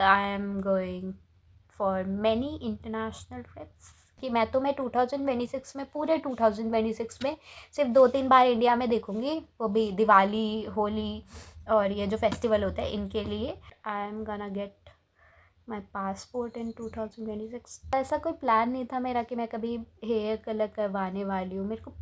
I am going for many international trips कि मैं 2026 में पूरे 2026 में सिर्फ 2-3 बार इंडिया में देखूंगी, वो भी दिवाली, होली और ये जो फेस्टिवल होते हैं इनके लिए। आई am gonna get my passport in 2026। ऐसा कोई प्लान नहीं था मेरा कि मैं कभी हेयर कलर करवाने वाली हूँ, मेरे को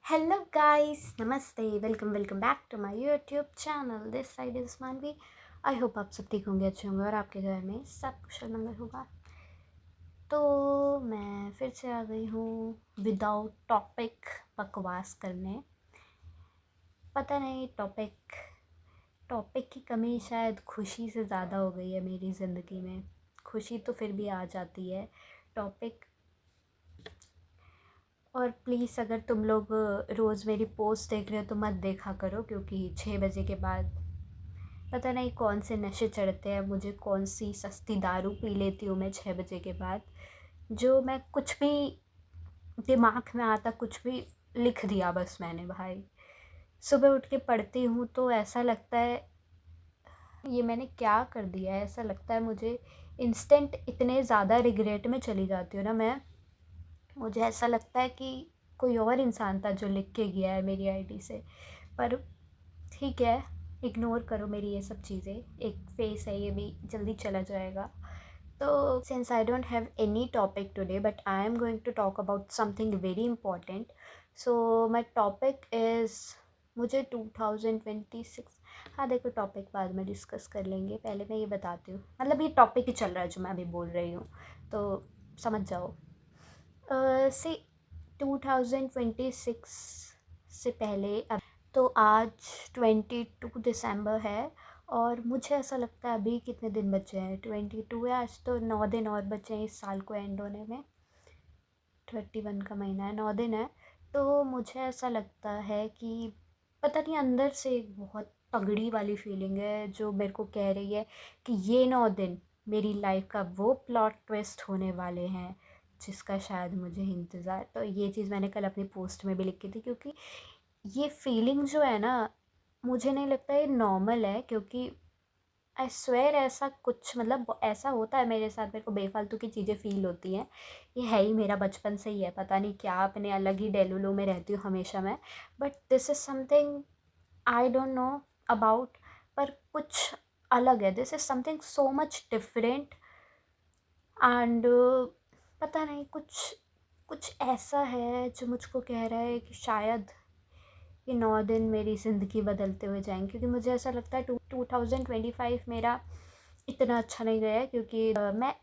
हेलो गाइस, नमस्ते, welcome back to my YouTube channel. This side is Manvi. I hope आप सब ठीक होंगे, अच्छे होंगे और आपके घर में सब कुशल मंगल होगा। तो मैं फिर से आ गई हूँ विदाउट टॉपिक बकवास करने। पता नहीं टॉपिक की कमी शायद खुशी से ज़्यादा हो गई है मेरी ज़िंदगी में। खुशी तो फिर भी आ जाती है, टॉपिक। और प्लीज़ अगर तुम लोग रोज़ मेरी पोस्ट देख रहे हो तो मत देखा करो, क्योंकि 6 बजे के बाद पता नहीं कौन से नशे चढ़ते हैं मुझे, कौन सी सस्ती दारू पी लेती हूँ मैं 6 बजे के बाद, जो मैं कुछ भी दिमाग में आता कुछ भी लिख दिया बस मैंने भाई। सुबह उठ के पढ़ती हूँ तो ऐसा लगता है ये मैंने क्या कर दिया है, ऐसा लगता है मुझे। इंस्टेंट इतने ज़्यादा रिग्रेट में चली जाती हूँ ना मैं, मुझे ऐसा लगता है कि कोई और इंसान था जो लिख के गया है मेरी आईडी से। पर ठीक है, इग्नोर करो मेरी ये सब चीज़ें, एक फेस है, ये भी जल्दी चला जाएगा। तो since I don't have any topic today but I am going to talk about something very important. So my topic is मुझे 2026। हाँ देखो, टॉपिक बाद में डिस्कस कर लेंगे, पहले मैं ये बताती हूँ, मतलब ये टॉपिक ही चल रहा है जो मैं अभी बोल रही हूँ, तो समझ जाओ। से 2026 से पहले तो आज 22 दिसंबर है और मुझे ऐसा लगता है अभी कितने दिन बचे हैं, 22 है आज, तो 9 दिन और बचे हैं इस साल को एंड होने में। 31 का महीना है, 9 दिन है। तो मुझे ऐसा लगता है कि पता नहीं अंदर से एक बहुत तगड़ी वाली फीलिंग है जो मेरे को कह रही है कि ये 9 दिन मेरी लाइफ का वो प्लॉट ट्विस्ट होने वाले हैं जिसका शायद मुझे इंतज़ार। तो ये चीज़ मैंने कल अपनी पोस्ट में भी लिखी थी, क्योंकि ये फीलिंग जो है ना, मुझे नहीं लगता ये नॉर्मल है, क्योंकि आई स्वेयर ऐसा कुछ, मतलब ऐसा होता है मेरे साथ, मेरे को बेफालतू की चीज़ें फ़ील होती हैं। ये है ही मेरा बचपन से ही है, पता नहीं क्या अपने अलग ही डेलुलू में रहती हूँ हमेशा मैं। But this is something I don't know about, पर कुछ अलग है, this is something so much different. And पता नहीं, कुछ कुछ ऐसा है जो मुझको कह रहा है कि शायद ये 9 दिन मेरी ज़िंदगी बदलते हुए जाएंगे, क्योंकि मुझे ऐसा लगता है 2025 मेरा इतना अच्छा नहीं गया है, क्योंकि मैं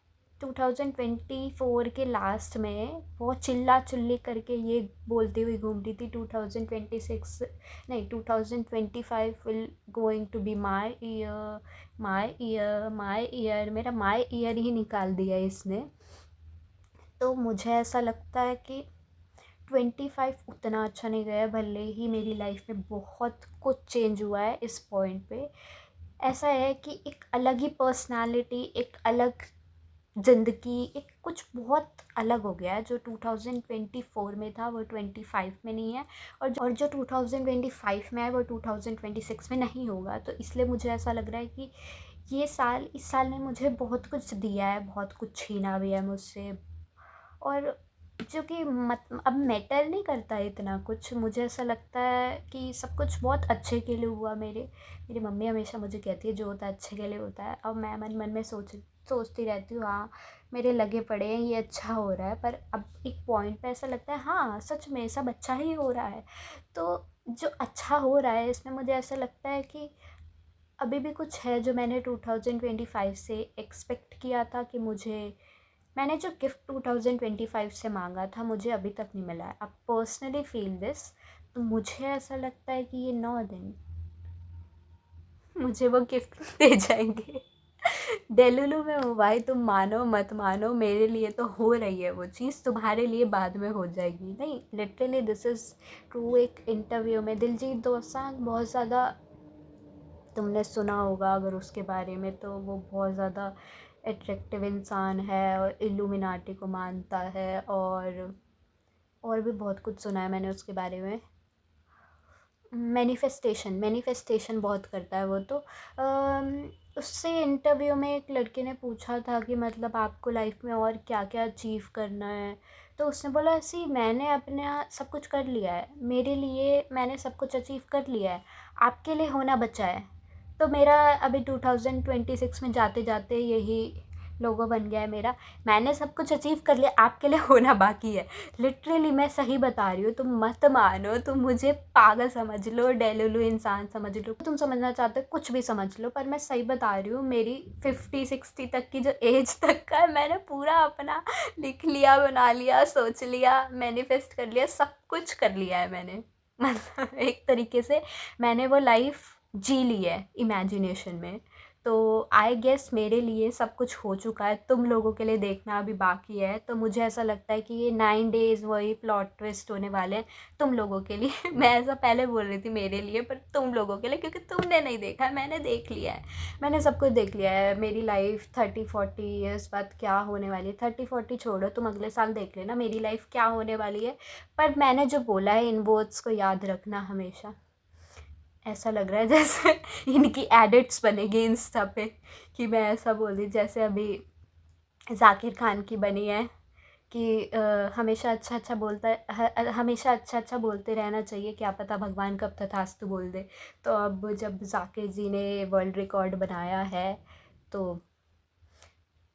2024 के लास्ट में बहुत चिल्ला चिल्ली करके ये बोलती हुई घूम रही थी 2026 नहीं 2025 will going to be my year, my year, my year, मेरा माई ईयर ही निकाल दिया इसने। तो मुझे ऐसा लगता है कि 25 उतना अच्छा नहीं गया, भले ही मेरी लाइफ में बहुत कुछ चेंज हुआ है इस पॉइंट पे। ऐसा है कि एक अलग ही पर्सनालिटी, एक अलग ज़िंदगी, एक कुछ बहुत अलग हो गया है। जो 2024 में था वो 25 में नहीं है, और जो 2025 में है वो 2026 में नहीं होगा। तो इसलिए मुझे ऐसा लग रहा है कि इस साल ने मुझे बहुत कुछ दिया है, बहुत कुछ छीना भी है मुझसे। और जो कि अब मैटर नहीं करता है इतना कुछ, मुझे ऐसा लगता है कि सब कुछ बहुत अच्छे के लिए हुआ। मेरी मम्मी हमेशा मुझे कहती है जो होता है अच्छे के लिए होता है। अब मैं मन मन में सोचती रहती हूँ, हाँ मेरे लगे पड़े हैं, ये अच्छा हो रहा है। पर अब एक पॉइंट पे ऐसा लगता है हाँ सच में सब अच्छा ही हो रहा है। तो जो अच्छा हो रहा है इसमें मुझे ऐसा लगता है कि अभी भी कुछ है जो मैंने 2025 से एक्सपेक्ट किया था कि मुझे, मैंने जो गिफ्ट 2025 से मांगा था मुझे अभी तक नहीं मिला है। अब पर्सनली फील दिस, तो मुझे ऐसा लगता है कि ये 9 दिन मुझे वो गिफ्ट दे जाएंगे। डेलुलू में हूँ भाई, तुम मानो मत मानो, मेरे लिए तो हो रही है वो चीज़, तुम्हारे लिए बाद में हो जाएगी। नहीं, लिटरली दिस इज़ ट्रू। एक इंटरव्यू में दिलजीत दोसांझ, बहुत ज़्यादा तुमने सुना होगा अगर उसके बारे में, तो वो बहुत ज़्यादा अट्रैक्टिव इंसान है और इल्यूमिनाटी को मानता है, और भी बहुत कुछ सुना है मैंने उसके बारे में। मैनिफेस्टेशन बहुत करता है वो तो। उससे इंटरव्यू में एक लड़के ने पूछा था कि मतलब आपको लाइफ में और क्या क्या अचीव करना है, तो उसने बोला ऐसी मैंने अपना सब कुछ कर लिया है, मेरे लिए मैंने सब कुछ अचीव कर लिया है, आपके लिए होना बचा है। तो मेरा अभी 2026 में जाते जाते यही लोगो बन गया है मेरा, मैंने सब कुछ अचीव कर लिया, आपके लिए होना बाकी है। लिटरली मैं सही बता रही हूँ, तुम मत मानो, तुम मुझे पागल समझ लो, डेलुलू इंसान समझ लो, तुम समझना चाहते हो कुछ भी समझ लो, पर मैं सही बता रही हूँ। मेरी 50-60 तक की जो एज तक का है, मैंने पूरा अपना लिख लिया, बना लिया, सोच लिया, मैनिफेस्ट कर लिया, सब कुछ कर लिया है मैंने। मतलब एक तरीके से मैंने वो लाइफ जी ली है इमेजिनेशन में। तो आई गेस मेरे लिए सब कुछ हो चुका है, तुम लोगों के लिए देखना अभी बाकी है। तो मुझे ऐसा लगता है कि ये 9 days वही प्लॉट ट्विस्ट होने वाले हैं तुम लोगों के लिए। मैं ऐसा पहले बोल रही थी मेरे लिए, पर तुम लोगों के लिए, क्योंकि तुमने नहीं देखा है, मैंने देख लिया है। मैंने सब कुछ देख लिया है, मेरी लाइफ 30-40 ईयर्स बाद क्या होने वाली है। 30-40 छोड़ो, तुम अगले साल देख लेना मेरी लाइफ क्या होने वाली है। पर मैंने जो बोला है इन वर्ड्स को याद रखना हमेशा। ऐसा लग रहा है जैसे इनकी एडिट्स बनेगी इंस्टा पे, कि मैं ऐसा बोल रही जैसे अभी जाकिर खान की बनी है कि हमेशा अच्छा अच्छा बोलता है, हमेशा अच्छा अच्छा बोलते रहना चाहिए, क्या पता भगवान कब तथास्तु बोल दे। तो अब जब जाकिर जी ने वर्ल्ड रिकॉर्ड बनाया है, तो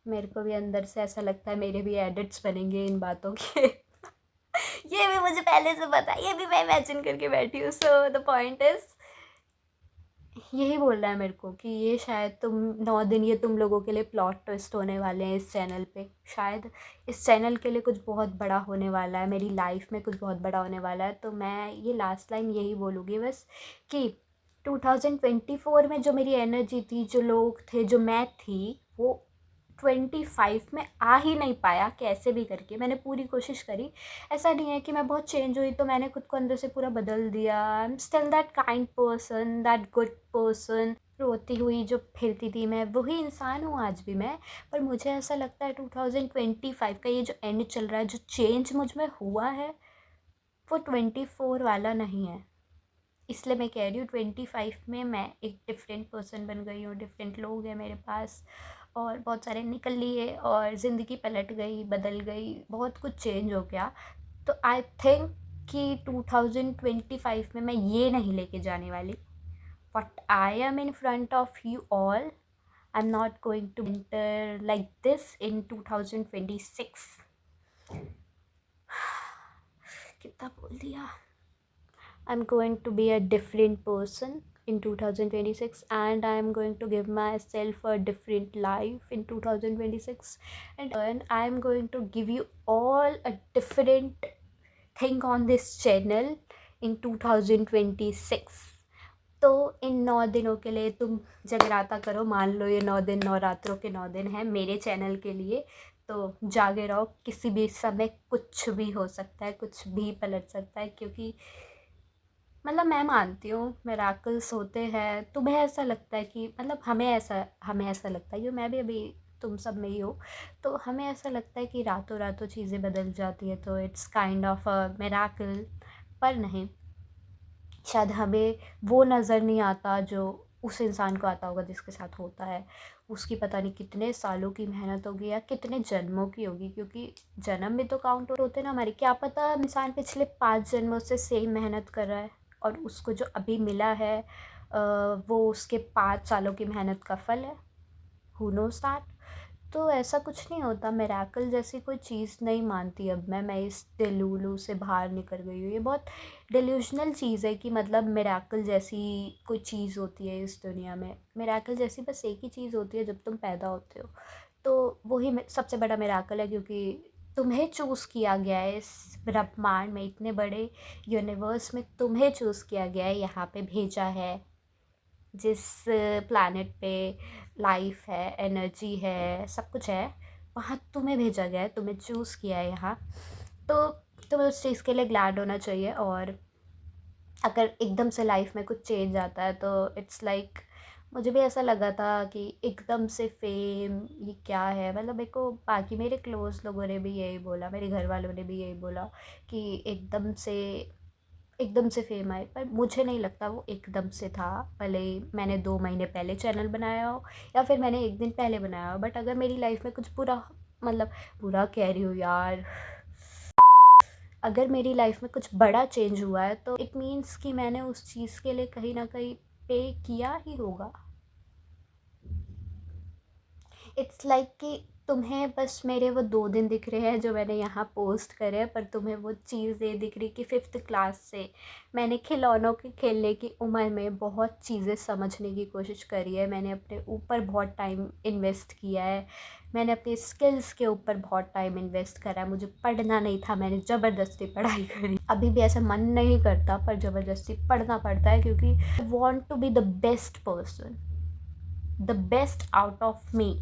मेरे को भी अंदर से ऐसा लगता है मेरे भी एडिट्स बनेंगे इन बातों के। ये भी मुझे पहले से पता है, ये भी मैं इमेजिन करके बैठी हूँ। सो द पॉइंट इज यही बोल रहा है मेरे को कि ये शायद तुम 9 दिन ये तुम लोगों के लिए प्लॉट ट्विस्ट होने वाले हैं इस चैनल पे। शायद इस चैनल के लिए कुछ बहुत बड़ा होने वाला है, मेरी लाइफ में कुछ बहुत बड़ा होने वाला है। तो मैं ये लास्ट लाइन यही बोलूँगी बस कि 2024 में जो मेरी एनर्जी थी, जो लोग थे, जो मैं थी, वो 25 में आ ही नहीं पाया। कैसे भी करके मैंने पूरी कोशिश करी। ऐसा नहीं है कि मैं बहुत चेंज हुई, तो मैंने खुद को अंदर से पूरा बदल दिया। I am still that kind person, that good person. रोती हुई जो फिरती थी मैं, वही इंसान हूँ आज भी मैं। पर मुझे ऐसा लगता है 2025 का ये जो एंड चल रहा है, जो चेंज मुझ में हुआ है, वो 24 वाला नहीं है। इसलिए मैं कह रही हूँ 25 में मैं एक डिफरेंट पर्सन बन गई हूँ, डिफरेंट लोग हैं मेरे पास, और बहुत सारे निकल लिए, और ज़िंदगी पलट गई, बदल गई, बहुत कुछ चेंज हो गया। तो आई थिंक कि 2025 में मैं ये नहीं लेके जाने वाली। What I am in front of you all, I am not going to enter like this in 2026। कितना बोल दिया। I'm going to be a different person in 2026, and I'm going to give myself a different life in 2026, and I'm going to give you all a different thing on this channel in 2026. तो इन 9 दिनों के लिए तुम जगराता करो, मान लो ये 9 दिन नवरात्रों के 9 दिन हैं मेरे चैनल के लिए। तो जागे रहो, किसी भी समय कुछ भी हो सकता है, कुछ भी पलट सकता है, क्योंकि मतलब मैं मानती हूँ मिराकल्स होते हैं। तुम्हें ऐसा लगता है कि मतलब हमें ऐसा लगता है, क्योंकि मैं भी अभी तुम सब में ही हो, तो हमें ऐसा लगता है कि रातों रातों चीज़ें बदल जाती है, तो it's kind of a miracle. पर नहीं, शायद हमें वो नज़र नहीं आता जो उस इंसान को आता होगा जिसके साथ होता है। उसकी पता नहीं कितने सालों की मेहनत होगी या कितने जन्मों की होगी, क्योंकि जन्म भी तो काउंट होते हैं ना हमारे। क्या पता इंसान पिछले 5 जन्मों से सेम मेहनत कर रहा है, और उसको जो अभी मिला है वो उसके 5 सालों की मेहनत का फल है। Who nose that. तो ऐसा कुछ नहीं होता, मिरेकल जैसी कोई चीज़ नहीं मानती अब मैं इस डेलूलू से बाहर निकल गई हूँ। ये बहुत डिल्यूजनल चीज़ है कि मतलब मिरेकल जैसी कोई चीज़ होती है इस दुनिया में। मिरेकल जैसी बस एक ही चीज़ होती है जब तुम पैदा होते हो, तो वही सबसे बड़ा मिरेकल है, क्योंकि तुम्हें चूज़ किया गया है इस ब्रह्मांड में, इतने बड़े यूनिवर्स में तुम्हें चूज़ किया गया है, यहाँ पे भेजा है। जिस प्लैनेट पे लाइफ है, एनर्जी है, सब कुछ है, वहाँ तुम्हें भेजा गया है, तुम्हें चूज़ किया है यहाँ। तो तुम्हें उस चीज़ के लिए ग्लैड होना चाहिए। और अगर एकदम से लाइफ में कुछ चेंज आता है, तो इट्स लाइक मुझे भी ऐसा लगा था कि एकदम से फेम ये क्या है, मतलब मेरे को बाकी मेरे क्लोज़ लोगों ने भी यही बोला, मेरे घर वालों ने भी यही बोला कि एकदम से फेम आए, पर मुझे नहीं लगता वो एकदम से था। भले ही मैंने 2 महीने पहले चैनल बनाया हो या फिर मैंने 1 दिन पहले बनाया हो, बट अगर मेरी लाइफ़ में कुछ बुरा, मतलब बुरा कह रही हूँ यार, अगर मेरी लाइफ़ में कुछ बड़ा चेंज हुआ है तो इट मीन्स कि मैंने उस चीज़ के लिए कहीं न कहीं पे किया ही होगा। इट्स लाइक कि तुम्हें बस मेरे वो 2 दिन दिख रहे हैं जो मैंने यहाँ पोस्ट करे हैं, पर तुम्हें वो चीज़ ये दिख रही कि 5th क्लास से मैंने खिलौनों के खेलने की उम्र में बहुत चीज़ें समझने की कोशिश करी है। मैंने अपने ऊपर बहुत टाइम इन्वेस्ट किया है। मैंने अपनी स्किल्स के ऊपर बहुत टाइम इन्वेस्ट करा है। मुझे पढ़ना नहीं था, मैंने ज़बरदस्ती पढ़ाई करी। अभी भी ऐसा मन नहीं करता, पर ज़बरदस्ती पढ़ना पड़ता है क्योंकि I want to be the best person, the best out of me.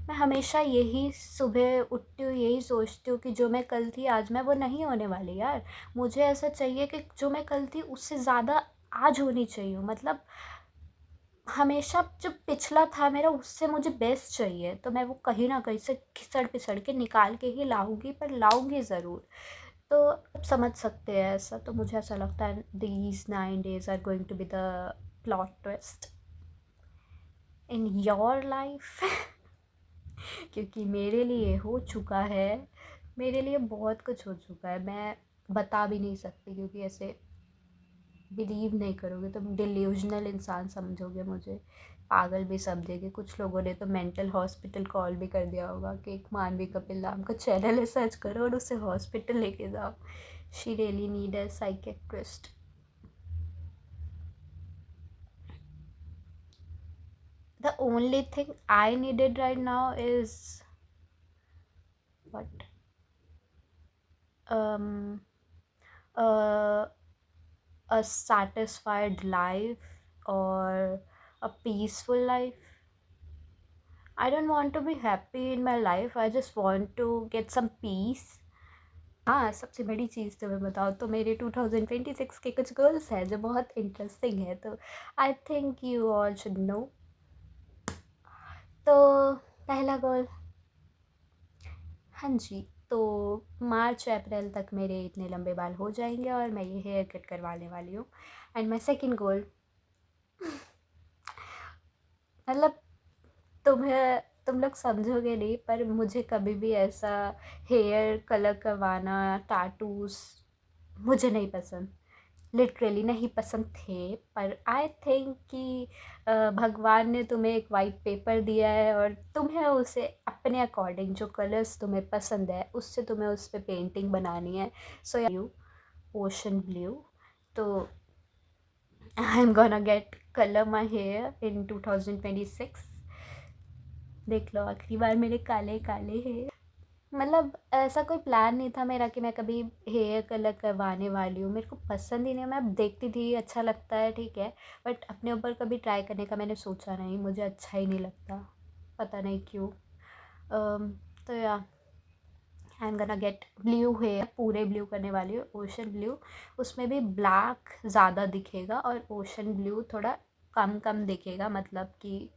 मैं हमेशा यही सुबह उठती हूँ, यही सोचती हूँ कि जो मैं कल थी आज मैं वो नहीं होने वाली यार। मुझे ऐसा चाहिए कि जो मैं कल थी उससे ज़्यादा आज होनी चाहिए, मतलब हमेशा जो पिछला था मेरा उससे मुझे बेस्ट चाहिए, तो मैं वो कहीं ना कहीं से घिसड़ पिसड़ के निकाल के ही लाऊंगी, पर लाऊंगी ज़रूर। तो आप समझ सकते हैं ऐसा, तो मुझे ऐसा लगता है these 9 days are going to be the plot twist in your life. क्योंकि मेरे लिए हो चुका है, मेरे लिए बहुत कुछ हो चुका है, मैं बता भी नहीं सकती क्योंकि ऐसे बिलीव नहीं करोगे, तुम डिल्यूजनल इंसान समझोगे मुझे, पागल भी समझेंगे। कुछ लोगों ने तो मेंटल हॉस्पिटल कॉल भी कर दिया होगा कि एक मानवी कपिल नाम का चैनल है, सर्च करो और उसे हॉस्पिटल लेके जाओ, she really need a psychiatrist. The only thing I needed right now is what? Um, uh, a satisfied life or a peaceful life. I don't want to be happy in my life. I just want to get some peace. हाँ, सबसे बड़ी चीज़ तो मैं बताऊँ तो मेरे 2026 के कुछ गोल्स हैं जो बहुत इंटरेस्टिंग है, तो I think you all should know. तो पहला गोल, हाँ जी, तो मार्च अप्रैल तक मेरे इतने लंबे बाल हो जाएंगे और मैं ये हेयर कट करवाने वाली हूँ। एंड माई सेकेंड गोल, मतलब तुम लोग समझोगे नहीं, पर मुझे कभी भी ऐसा हेयर कलर करवाना, टैटूज मुझे नहीं पसंद, लिटरली नहीं पसंद थे। पर आई थिंक कि भगवान ने तुम्हें एक वाइट पेपर दिया है और तुम्हें उसे अपने अकॉर्डिंग जो कलर्स तुम्हें पसंद है उससे तुम्हें उस पर पेंटिंग बनानी है। सो यू ओशन ब्लू, तो I am gonna get colour my here in 2026। देख लो आखिरी बार मेरे काले काले हेयर, मतलब ऐसा कोई प्लान नहीं था मेरा कि मैं कभी हेयर कलर करवाने वाली हूँ, मेरे को पसंद ही नहीं, मैं देखती थी अच्छा लगता है ठीक है, बट अपने ऊपर कभी ट्राई करने का मैंने सोचा नहीं, मुझे अच्छा ही नहीं लगता, पता नहीं क्यों। तो या I am gonna get blue hair, पूरे ब्लू करने वाली हूँ, ओशन ब्लू। उसमें भी ब्लैक ज़्यादा दिखेगा और ओशन ब्लू थोड़ा कम कम दिखेगा, मतलब कि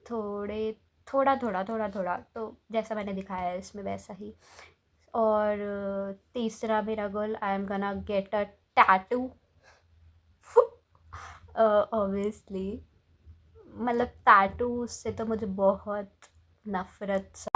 थोड़े थोड़ा थोड़ा, तो जैसा मैंने दिखाया है इसमें वैसा ही। और तीसरा मेरा goal, I am gonna get a tattoo, obviously, मतलब टैटू से तो मुझे बहुत नफरत सा